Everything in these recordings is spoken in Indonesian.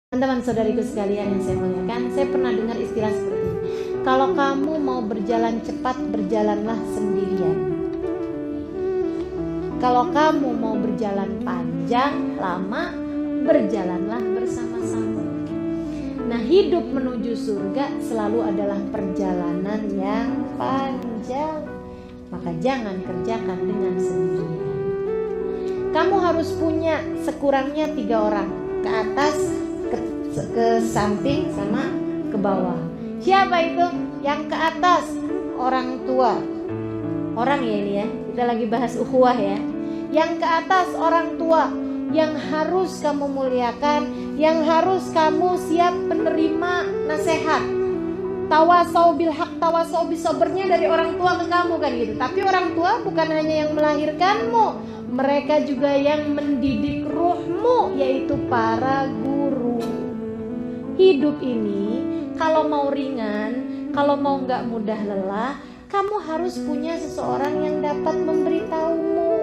Teman-teman saudariku sekalian yang saya muliakan, saya pernah dengar istilah seperti ini. Kalau kamu mau berjalan cepat, berjalanlah sendirian. Kalau kamu mau berjalan panjang, lama, berjalanlah bersama-sama. Nah, hidup menuju surga selalu adalah perjalanan yang panjang. Maka jangan kerjakan dengan sendirian. Kamu harus punya sekurangnya 3 orang, ke atas, ke samping, sama ke bawah. Siapa itu? Yang ke atas, orang tua. Orang ya ini ya, kita lagi bahas ukhuwah ya. Yang ke atas orang tua, yang harus kamu muliakan, yang harus kamu siap menerima nasihat. Tawasau bil haq, tawasau bis sabrnya dari orang tua ke kamu kan gitu. Tapi orang tua bukan hanya yang melahirkanmu, mereka juga yang mendidik ruhmu, yaitu para guru. Hidup ini kalau mau ringan, kalau mau gak mudah lelah, kamu harus punya seseorang yang dapat memberitahumu.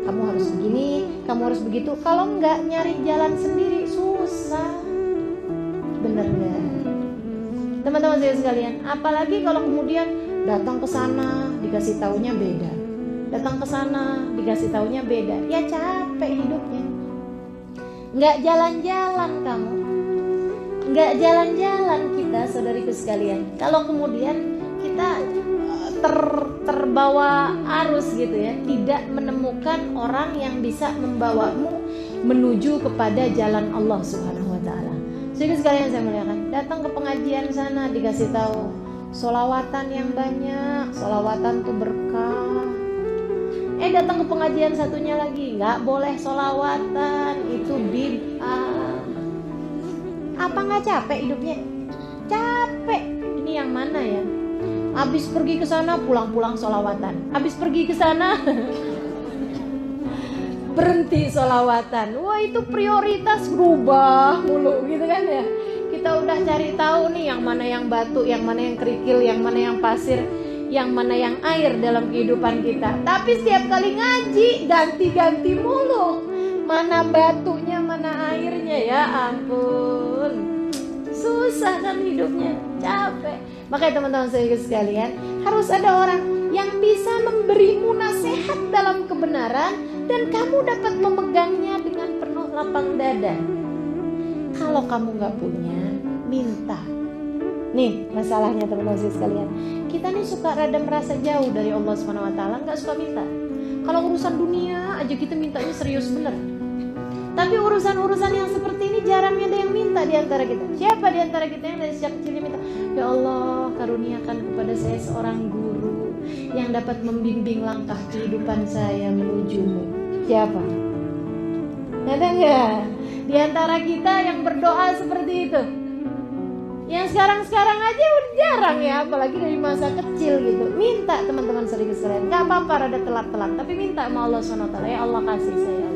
Kamu harus begini, kamu harus begitu. Kalau enggak, nyari jalan sendiri susah. Bener gak? Teman-teman saya sekalian, apalagi kalau kemudian datang ke sana dikasih taunya beda. Datang ke sana dikasih taunya beda. Ya capek hidupnya. Enggak jalan-jalan kamu. Enggak jalan-jalan kita, saudariku sekalian. Kalau kemudian kita terbawa arus gitu ya, tidak menemukan orang yang bisa membawamu menuju kepada jalan Allah Subhanahu wa taala. Jadi sekalian saya muliakan, datang ke pengajian sana dikasih tahu sholawatan yang banyak, sholawatan tuh berkah. Datang ke pengajian satunya lagi, nggak boleh sholawatan, itu bid'ah. Apa nggak capek hidupnya? Capek. Ini yang mana ya? Habis pergi ke sana pulang-pulang sholawatan. Habis pergi ke sana berhenti sholawatan. Wah, itu prioritas berubah mulu gitu kan ya. Kita udah cari tahu nih yang mana yang batu, yang mana yang kerikil, yang mana yang pasir, yang mana yang air dalam kehidupan kita. Tapi setiap kali ngaji ganti-ganti mulu. Mana batunya, mana airnya, ya ampun. Susah kan hidupnya, capek. Makanya teman-teman saya sekalian, harus ada orang yang bisa memberimu nasihat dalam kebenaran dan kamu dapat memegangnya dengan penuh lapang dada. Kalau kamu gak punya, minta. Nih masalahnya teman-teman saya sekalian, kita nih suka rada merasa jauh dari Allah SWT, gak suka minta. Kalau urusan dunia aja kita mintanya serius bener. Tapi urusan-urusan yang seperti ini jarang ada yang minta di antara kita. Siapa di antara kita yang dari sejak kecilnya minta, ya Allah karuniakan kepada saya seorang guru yang dapat membimbing langkah kehidupan saya menujumu. Siapa? Ada nggak di antara kita yang berdoa seperti itu? Yang sekarang-sekarang aja udah jarang ya, apalagi dari masa kecil gitu. Minta teman-teman sering sekalian, nggak apa-apa rada telat-telat, tapi minta sama Allah SWT. Ya Allah kasih saya,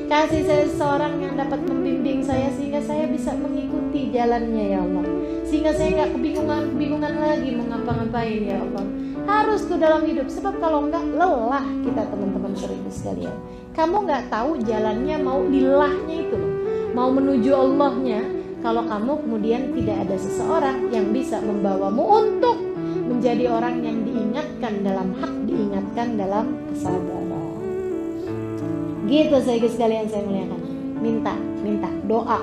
kasih saya seorang yang dapat membimbing saya sehingga saya bisa mengikuti jalannya ya Allah. Sehingga saya nggak kebingungan lagi mau ngapa-ngapain ya Allah. Harus tuh dalam hidup, sebab kalau enggak lelah kita teman-teman seribu sekalian. Kamu nggak tahu jalannya mau lilahnya itu loh, mau menuju Allahnya. Kalau kamu kemudian tidak ada seseorang yang bisa membawamu untuk menjadi orang yang diingatkan dalam hak, diingatkan dalam kesabaran. Gitu saya sekalian saya muliakan. Minta, doa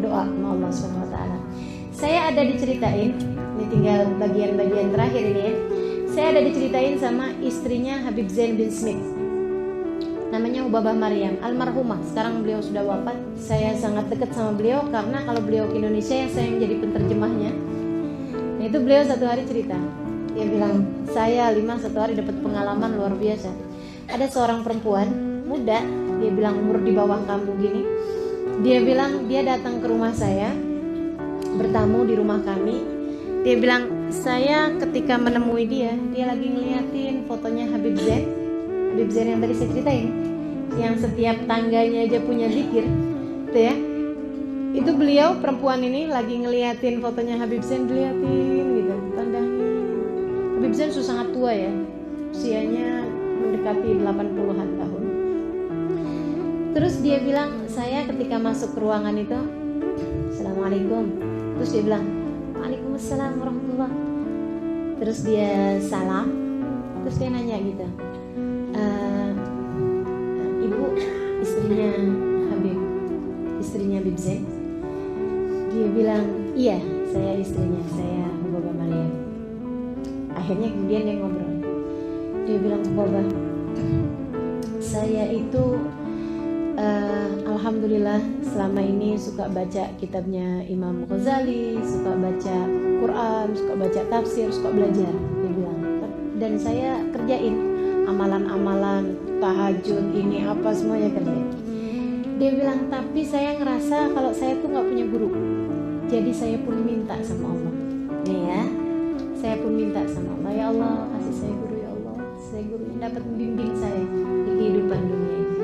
sama Allah SWT. Saya ada diceritain, ini tinggal bagian-bagian terakhir ini ya. Saya ada diceritain sama istrinya Habib Zain bin Smith. Namanya Ubabah Maryam, almarhumah. Sekarang beliau sudah wafat. Saya sangat dekat sama beliau karena kalau beliau ke Indonesia saya yang jadi penterjemahnya. Nah itu beliau satu hari cerita. Dia bilang, saya satu hari dapat pengalaman luar biasa. Ada seorang perempuan muda, dia bilang umur di bawah kamu gini. Dia bilang dia datang ke rumah saya, bertamu di rumah kami. Dia bilang, saya ketika menemui dia lagi ngeliatin fotonya Habib Zain yang tadi saya ceritain, yang setiap tangganya aja punya zikir, itu ya. Itu beliau perempuan ini lagi ngeliatin fotonya Habib Zain, diliatin gitu, tandangin. Habib Zain sudah sangat tua ya, usianya mendekati 80-an tahun. Terus dia bilang, saya ketika masuk ke ruangan itu, Assalamualaikum assalamualaikum. Terus dia bilang waalaikumsalam warahmatullah. Terus dia salam. Terus dia nanya gitu, ibu istrinya Habib Zain? Dia bilang iya, saya istrinya, saya Baba Maria. Akhirnya kemudian dia ngobrol. Dia bilang, Baba, saya itu alhamdulillah selama ini suka baca kitabnya Imam Ghazali, suka baca Quran, suka baca tafsir, suka belajar. Dia bilang, dan saya kerjain amalan-amalan tahajud ini apa semuanya kerjain. Dia bilang, tapi saya ngerasa kalau saya tuh nggak punya guru. Jadi saya pun minta sama Allah. Nih ya, saya pun minta sama Allah, ya Allah kasih saya guru, ya Allah, saya guru yang dapat membimbing saya di kehidupan dunia ini.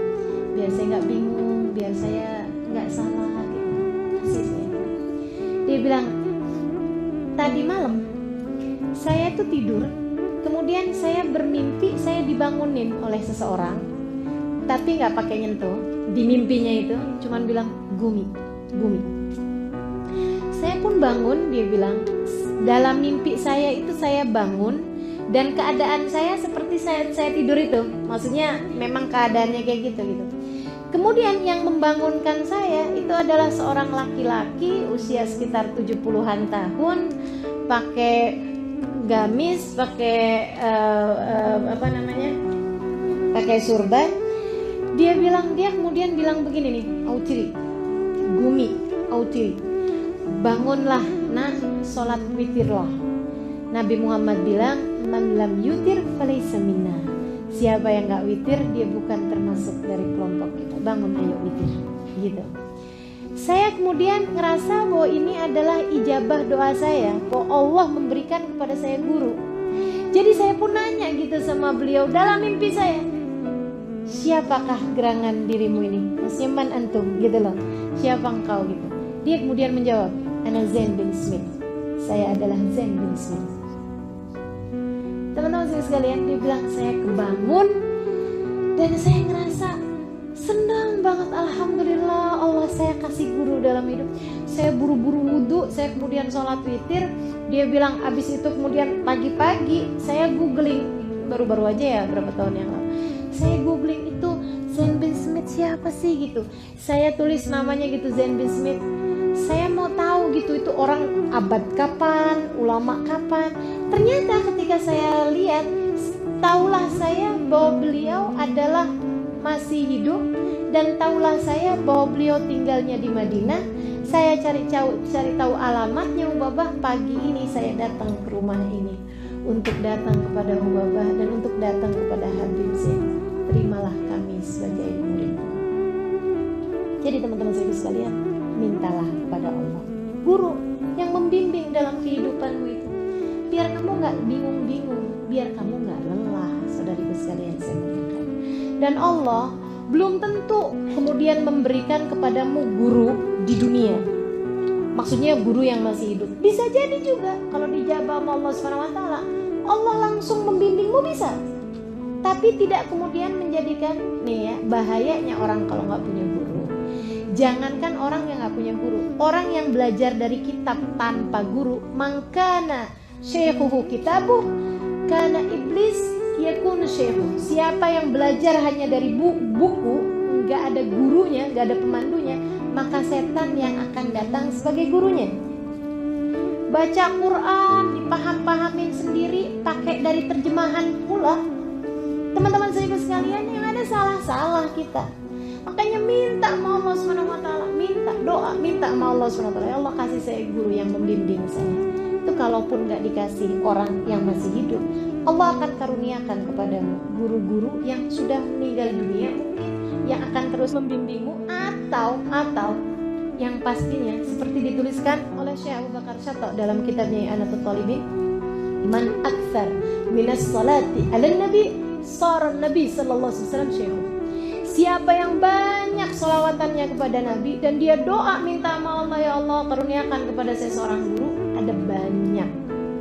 Biar saya nggak bingung, biar saya nggak salah gitu. Kasih saya. Dia bilang, tadi malam saya tuh tidur, kemudian saya bermimpi saya dibangunin oleh seseorang, tapi nggak pakai nyentuh. Di mimpinya itu cuman bilang Gumi. Saya pun bangun, dia bilang, dalam mimpi saya itu saya bangun dan keadaan saya seperti saya tidur itu. Maksudnya memang keadaannya kayak gitu. Kemudian yang membangunkan saya itu adalah seorang laki-laki usia sekitar 70-an tahun, pakai gamis, pakai pakai surban. Dia kemudian bilang begini nih, Autiri, Gumi, Autiri, bangunlah nak, sholat witirlah. Nabi Muhammad bilang, man lam yutir falaysa minna. Siapa yang gak witir, dia bukan termasuk dari kelompok kita. Bangun, ayo witir, gitu. Saya kemudian ngerasa bahwa ini adalah ijabah doa saya, bahwa Allah memberikan kepada saya guru. Jadi saya pun nanya gitu sama beliau dalam mimpi saya, siapakah gerangan dirimu ini? Maksudnya man antum gitu loh, siapa engkau gitu. Dia kemudian menjawab, ana Zain bin Smith, saya adalah Zain bin Smith. Teman-teman sekalian, dia bilang saya kebangun dan saya ngerasa senang banget, alhamdulillah Allah saya kasih guru dalam hidup. Saya buru-buru wudhu, saya kemudian sholat witir. Dia bilang abis itu kemudian pagi-pagi saya googling, baru-baru aja ya berapa tahun yang lalu, saya googling itu Zain bin Smith siapa sih gitu. Saya tulis namanya gitu, Zain bin Smith. Saya mau tahu gitu, itu orang abad kapan, ulama kapan. Ternyata ketika saya lihat, taulah saya bahwa beliau adalah masih hidup, dan taulah saya bahwa beliau tinggalnya di Madinah. Saya cari tahu alamatnya Ubabah. Pagi ini saya datang ke rumah ini untuk datang kepada Ubabah dan untuk datang kepada Habib Zain. Terimalah kami sebagai murid. Jadi teman-teman sekalian, mintalah kepada Allah guru yang membimbing dalam kehidupanmu itu, biar kamu gak bingung-bingung, biar kamu gak lelah. Saudariku sekalian saya muliakan. Dan Allah belum tentu kemudian memberikan kepadamu guru di dunia, maksudnya guru yang masih hidup. Bisa jadi juga kalau dijabah sama Allah SWT, Allah langsung membimbingmu, bisa. Tapi tidak kemudian menjadikan, nih ya, bahayanya orang kalau gak punya guru. Jangankan orang yang gak punya guru, orang yang belajar dari kitab tanpa guru, mangkana syekhuhu kitabuh kana iblis yakun syekhuh. Siapa yang belajar hanya dari buku, gak ada gurunya, gak ada pemandunya, maka setan yang akan datang sebagai gurunya. Baca Quran dipaham-pahamin sendiri, pakai dari terjemahan pula. Teman-teman saudara sekalian, yang ada salah-salah kita. Makanya minta sama Allah SWT, minta doa, minta sama Allah SWT, ya Allah kasih saya guru yang membimbing saya. Itu kalaupun gak dikasih orang yang masih hidup, Allah akan karuniakan kepadamu guru-guru yang sudah meninggal dunia mungkin, yang akan terus membimbingmu, atau yang pastinya seperti dituliskan oleh Syekh Abu Bakar Syato dalam kitabnya I'anatul Talibin, man aktsar minas salati 'alan nabi sara nabi sallallahu alaihi wasallam syekh. Siapa yang banyak selawatannya kepada Nabi dan dia doa minta sama Allah, ya Allah karuniakan kepada saya seorang guru, ada banyak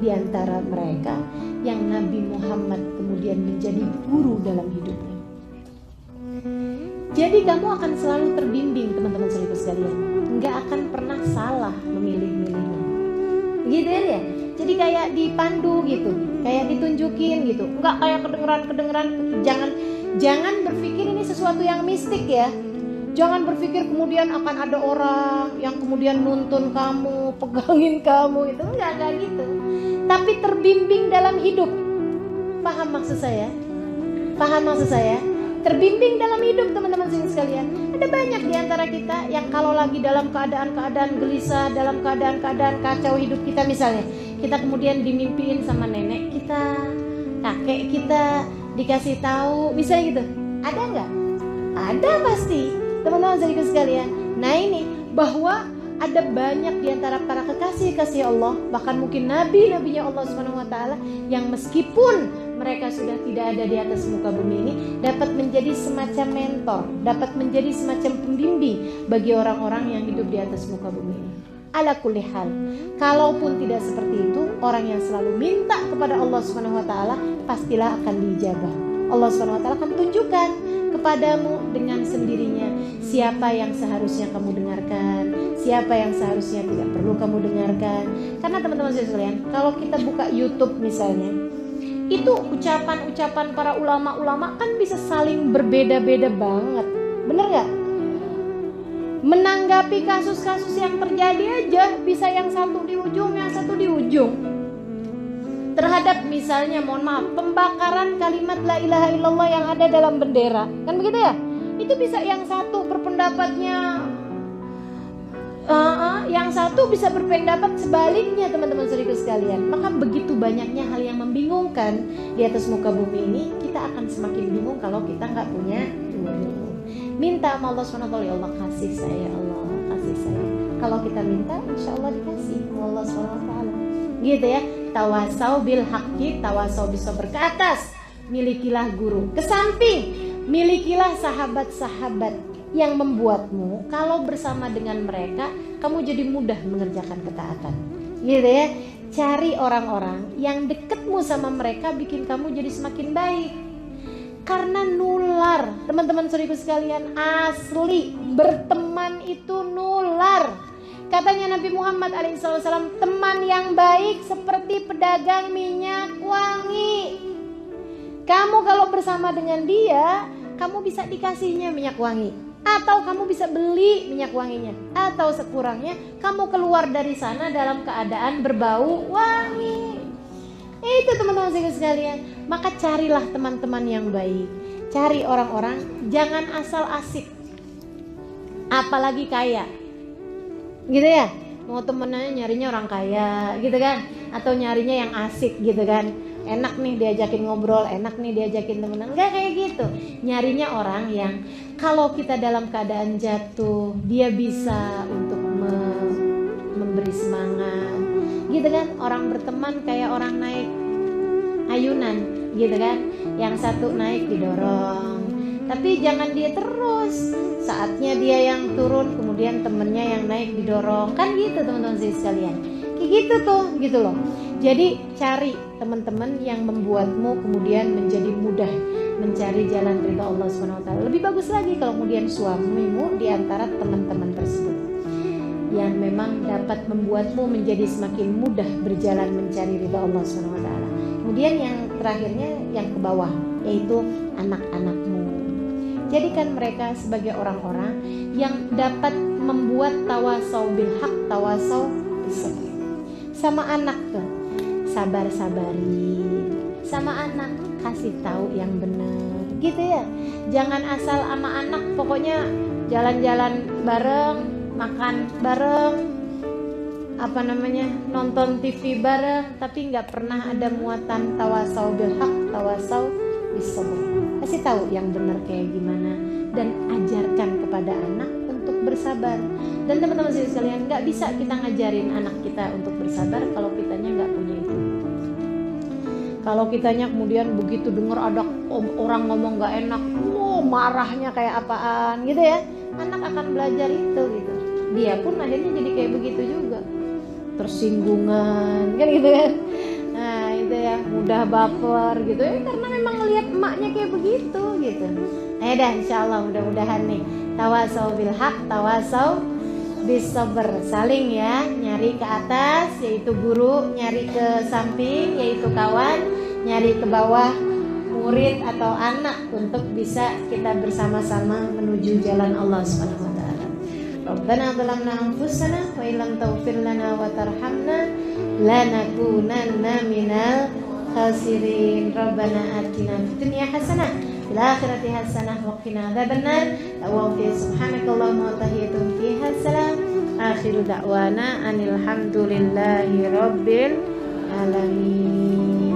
di antara mereka yang Nabi Muhammad kemudian menjadi guru dalam hidupnya. Jadi kamu akan selalu terbimbing teman-teman sekalian, nggak akan pernah pernah salah memilih-milihnya. Gitu ya. Jadi kayak dipandu gitu, kayak ditunjukin gitu. Enggak kayak kedengeran. Jangan berpikir ini sesuatu yang mistik ya. Jangan berpikir kemudian akan ada orang yang kemudian nuntun kamu, pegangin kamu, itu enggak gitu. Tapi terbimbing dalam hidup. Paham maksud saya? Terbimbing dalam hidup teman-teman sekalian. Ada banyak di antara kita yang kalau lagi dalam keadaan gelisah, dalam keadaan kacau hidup kita misalnya, kita kemudian dimimpiin sama nenek kita, kakek kita, dikasih tahu, misalnya gitu. Ada nggak? Ada pasti, teman-teman sekalian. Nah ini bahwa ada banyak di antara para kekasih Allah, bahkan mungkin nabi-nabinya Allah SWT yang meskipun mereka sudah tidak ada di atas muka bumi ini, dapat menjadi semacam mentor, dapat menjadi semacam pembimbing bagi orang-orang yang hidup di atas muka bumi ini. Ala kulli hal, kalaupun tidak seperti itu, orang yang selalu minta kepada Allah SWT pastilah akan diijabah. Allah SWT akan tunjukkan kepadamu dengan sendirinya siapa yang seharusnya kamu dengarkan, siapa yang seharusnya tidak perlu kamu dengarkan. Karena teman-teman sekalian, kalau kita buka YouTube misalnya, itu ucapan-ucapan para ulama-ulama kan bisa saling berbeda-beda banget, bener gak? Menanggapi kasus-kasus yang terjadi aja bisa yang satu di ujung, yang satu di ujung. Terhadap misalnya, mohon maaf, pembakaran kalimat la ilaha illallah yang ada dalam bendera, kan begitu ya? Itu bisa yang satu berpendapatnya, yang satu bisa berpendapat sebaliknya, teman-teman saudaraku sekalian. Maka begitu banyaknya hal yang membingungkan di atas muka bumi ini, kita akan semakin bingung kalau kita nggak punya guru. Minta sama Allah SWT, ya Allah kasih saya, Allah kasih saya. Kalau kita minta, insya Allah dikasih Allah SWT. Gitu ya. Tawasau bil haqqi, tawasau bis sabr. Ke atas, milikilah guru. Ke samping, milikilah sahabat-sahabat yang membuatmu kalau bersama dengan mereka kamu jadi mudah mengerjakan ketaatan. Gitu ya. Cari orang-orang yang dekatmu sama mereka bikin kamu jadi semakin baik. Karena nular, teman-teman saudaraku sekalian, asli berteman itu nular. Katanya Nabi Muhammad SAW, teman yang baik seperti pedagang minyak wangi. Kamu kalau bersama dengan dia, kamu bisa dikasihnya minyak wangi, atau kamu bisa beli minyak wanginya, atau sekurangnya kamu keluar dari sana dalam keadaan berbau wangi. Itu teman-teman sekalian. Maka carilah teman-teman yang baik. Cari orang-orang, jangan asal asik, apalagi kaya. Gitu ya, mau temennya nyarinya orang kaya gitu kan, atau nyarinya yang asik gitu kan, enak nih diajakin ngobrol, enak nih diajakin temenan. Enggak kayak gitu, nyarinya orang yang kalau kita dalam keadaan jatuh, dia bisa untuk memberi semangat gitu kan. Orang berteman kayak orang naik ayunan gitu kan, yang satu naik didorong, tapi jangan dia terus, saatnya dia yang turun kemudian temennya yang naik didorong, kan gitu teman-teman sekalian. Kayak gitu tuh, gitu loh. Jadi cari teman-teman yang membuatmu kemudian menjadi mudah mencari jalan ridha Allah SWT. Lebih bagus lagi kalau kemudian suamimu di antara teman-teman tersebut yang memang dapat membuatmu menjadi semakin mudah berjalan mencari ridha Allah SWT. Kemudian yang terakhirnya yang ke bawah, yaitu anak-anakmu. Jadikan mereka sebagai orang-orang yang dapat membuat tawasau bil haq, tawasau bis sabr. Sama anak tuh, sabar-sabari. Sama anak, kasih tahu yang benar. Gitu ya. Jangan asal sama anak pokoknya jalan-jalan bareng, makan bareng, nonton TV bareng, tapi nggak pernah ada muatan tawasau bil haq, tawasau bis sabr. Kasih tahu yang benar kayak gimana dan ajarkan kepada anak untuk bersabar. Dan teman-teman sekalian, nggak bisa kita ngajarin anak kita untuk bersabar kalau kitanya nggak punya itu. Kalau kitanya kemudian begitu dengar ada orang ngomong nggak enak, marahnya kayak apaan gitu ya, anak akan belajar itu gitu. Dia pun akhirnya jadi kayak begitu juga, tersinggungan kan gitu kan. Nah itu ya, mudah baper gitu ya, karena memang ngelihat emaknya kayak begitu gitu. Dah insyaallah mudah-mudahan nih tawasau bil haq, tawasau bisabar, saling ya, nyari ke atas yaitu guru, nyari ke samping yaitu kawan, nyari ke bawah murid atau anak untuk bisa kita bersama-sama menuju jalan Allah Subhanahu wa taala. Rabbana zalamna anfusana wa illam taghfir lana wa tarhamna lanakunanna minal khasirin. Rabbana atina fid dunya hasanah fil akhirati hasanah wa qina adzabannar. Wa subhanakallahumma wa tahiyyatuhum fiha salam. Akhiru da'wana anil hamdulillahi rabbil alamin.